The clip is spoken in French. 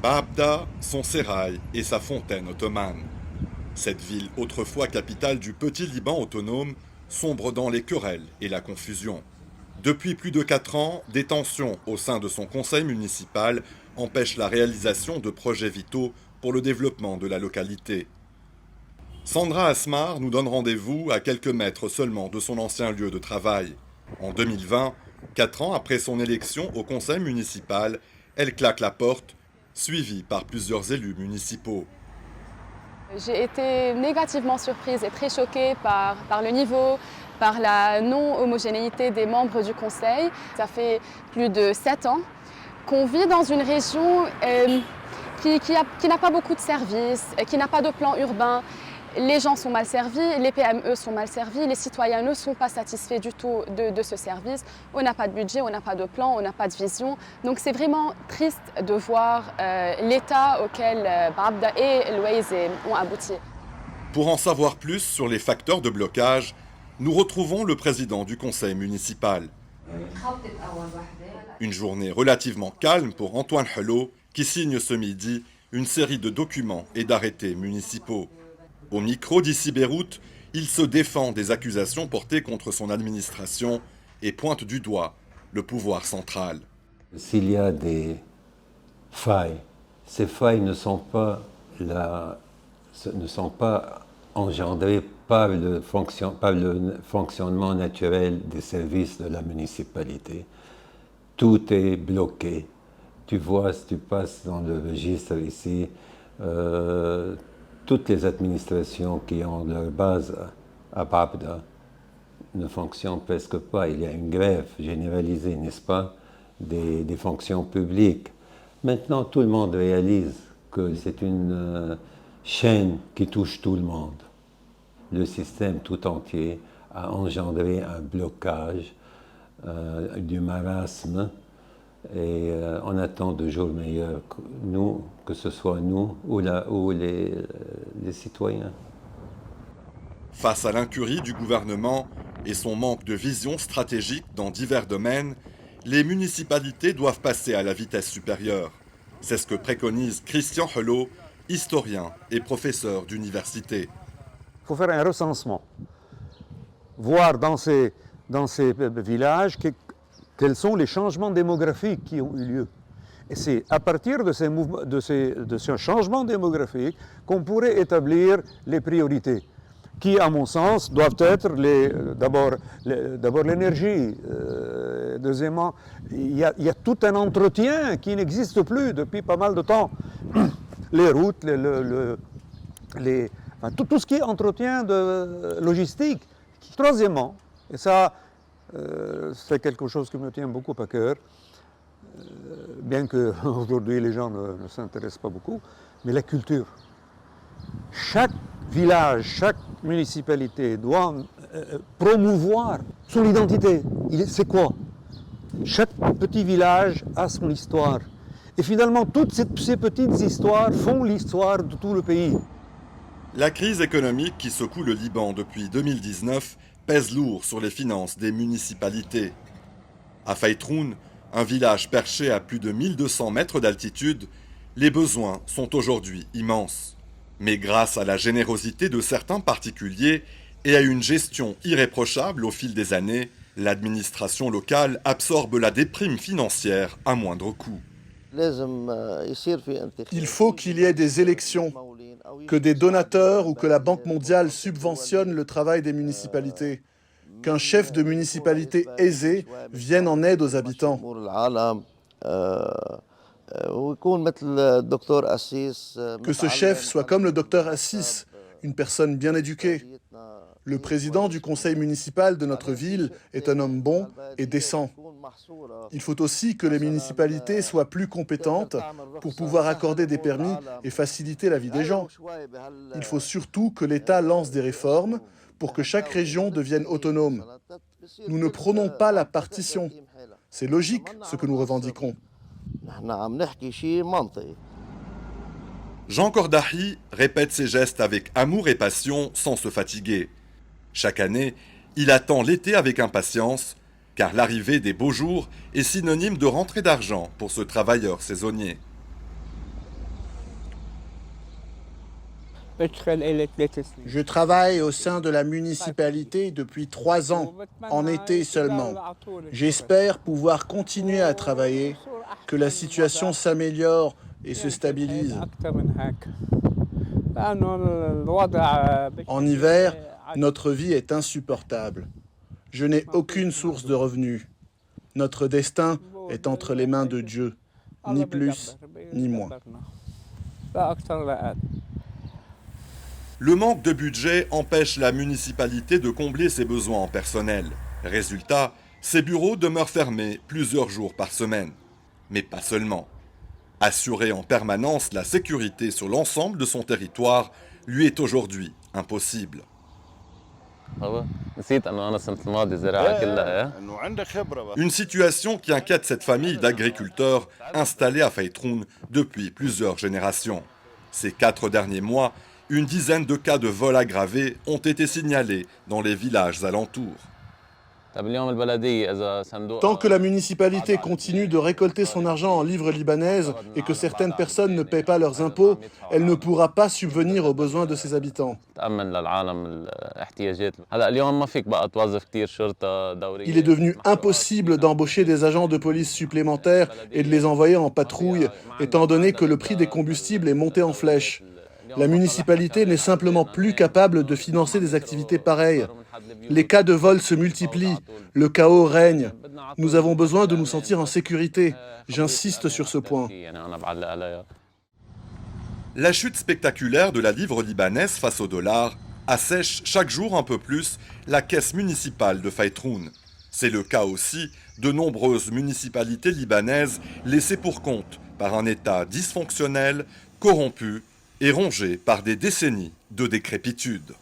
Baabda, son sérail et sa fontaine ottomane. Cette ville, autrefois capitale du petit Liban autonome, sombre dans les querelles et la confusion. Depuis plus de 4 ans, des tensions au sein de son conseil municipal empêchent la réalisation de projets vitaux pour le développement de la localité. Sandra Asmar nous donne rendez-vous à quelques mètres seulement de son ancien lieu de travail. En 2020, 4 ans après son élection au conseil municipal, elle claque la porte, suivie par plusieurs élus municipaux. J'ai été négativement surprise et très choquée par le niveau, par la non-homogénéité des membres du conseil. Ça fait plus de 7 ans qu'on vit dans une région qui n'a pas beaucoup de services, qui n'a pas de plan urbain. Les gens sont mal servis, les PME sont mal servis, les citoyens ne sont pas satisfaits du tout de ce service. On n'a pas de budget, on n'a pas de plan, on n'a pas de vision. Donc c'est vraiment triste de voir l'état auquel Baabda et Louaise ont abouti. Pour en savoir plus sur les facteurs de blocage, nous retrouvons le président du conseil municipal. Une journée relativement calme pour Antoine Hello, qui signe ce midi une série de documents et d'arrêtés municipaux. Au micro d'ici Beyrouth, il se défend des accusations portées contre son administration et pointe du doigt le pouvoir central. S'il y a des failles, ces failles ne sont pas engendrées par le fonctionnement naturel des services de la municipalité. Tout est bloqué. Tu vois, si tu passes dans le registre ici, toutes les administrations qui ont leur base à Baabda ne fonctionnent presque pas. Il y a une grève généralisée, n'est-ce pas, des fonctions publiques. Maintenant, tout le monde réalise que c'est une chaîne qui touche tout le monde. Le système tout entier a engendré un blocage, du marasme, et on attend de jours meilleurs, que ce soit nous ou les citoyens. Face à l'incurie du gouvernement et son manque de vision stratégique dans divers domaines, les municipalités doivent passer à la vitesse supérieure. C'est ce que préconise Christian Hello, historien et professeur d'université. Il faut faire un recensement, voir dans ces villages quels sont les changements démographiques qui ont eu lieu. Et c'est à partir de ce changement démographique qu'on pourrait établir les priorités, qui, à mon sens, doivent être d'abord l'énergie. Deuxièmement, il y a tout un entretien qui n'existe plus depuis pas mal de temps. Les routes, tout ce qui est entretien de logistique. Troisièmement, et ça, c'est quelque chose qui me tient beaucoup à cœur, bien qu'aujourd'hui les gens ne s'intéressent pas beaucoup, mais la culture. Chaque village, chaque municipalité doit promouvoir son identité. C'est quoi? Chaque petit village a son histoire. Et finalement, toutes ces petites histoires font l'histoire de tout le pays. La crise économique qui secoue le Liban depuis 2019 pèse lourd sur les finances des municipalités. À Faïtroun, un village perché à plus de 1200 mètres d'altitude, les besoins sont aujourd'hui immenses. Mais grâce à la générosité de certains particuliers et à une gestion irréprochable au fil des années, l'administration locale absorbe la déprime financière à moindre coût. Il faut qu'il y ait des élections, que des donateurs ou que la Banque mondiale subventionne le travail des municipalités, qu'un chef de municipalité aisé vienne en aide aux habitants. Que ce chef soit comme le docteur Assis, une personne bien éduquée. Le président du conseil municipal de notre ville est un homme bon et décent. Il faut aussi que les municipalités soient plus compétentes pour pouvoir accorder des permis et faciliter la vie des gens. Il faut surtout que l'État lance des réformes pour que chaque région devienne autonome. Nous ne prônons pas la partition. C'est logique ce que nous revendiquons. Jean Kordahi répète ses gestes avec amour et passion sans se fatiguer. Chaque année, il attend l'été avec impatience, car l'arrivée des beaux jours est synonyme de rentrée d'argent pour ce travailleur saisonnier. Je travaille au sein de la municipalité depuis 3 ans, en été seulement. J'espère pouvoir continuer à travailler, que la situation s'améliore et se stabilise. En hiver, notre vie est insupportable. Je n'ai aucune source de revenus. Notre destin est entre les mains de Dieu, ni plus ni moins. Le manque de budget empêche la municipalité de combler ses besoins en personnel. Résultat, ses bureaux demeurent fermés plusieurs jours par semaine. Mais pas seulement. Assurer en permanence la sécurité sur l'ensemble de son territoire lui est aujourd'hui impossible. Une situation qui inquiète cette famille d'agriculteurs installés à Faytroun depuis plusieurs générations. Ces 4 derniers mois, une dizaine de cas de vol aggravés ont été signalés dans les villages alentours. Tant que la municipalité continue de récolter son argent en livres libanaises et que certaines personnes ne paient pas leurs impôts, elle ne pourra pas subvenir aux besoins de ses habitants. Il est devenu impossible d'embaucher des agents de police supplémentaires et de les envoyer en patrouille, étant donné que le prix des combustibles est monté en flèche. La municipalité n'est simplement plus capable de financer des activités pareilles. Les cas de vol se multiplient, le chaos règne. Nous avons besoin de nous sentir en sécurité. J'insiste sur ce point. La chute spectaculaire de la livre libanaise face au dollar assèche chaque jour un peu plus la caisse municipale de Faytroun. C'est le cas aussi de nombreuses municipalités libanaises laissées pour compte par un État dysfonctionnel, corrompu et rongé par des décennies de décrépitude.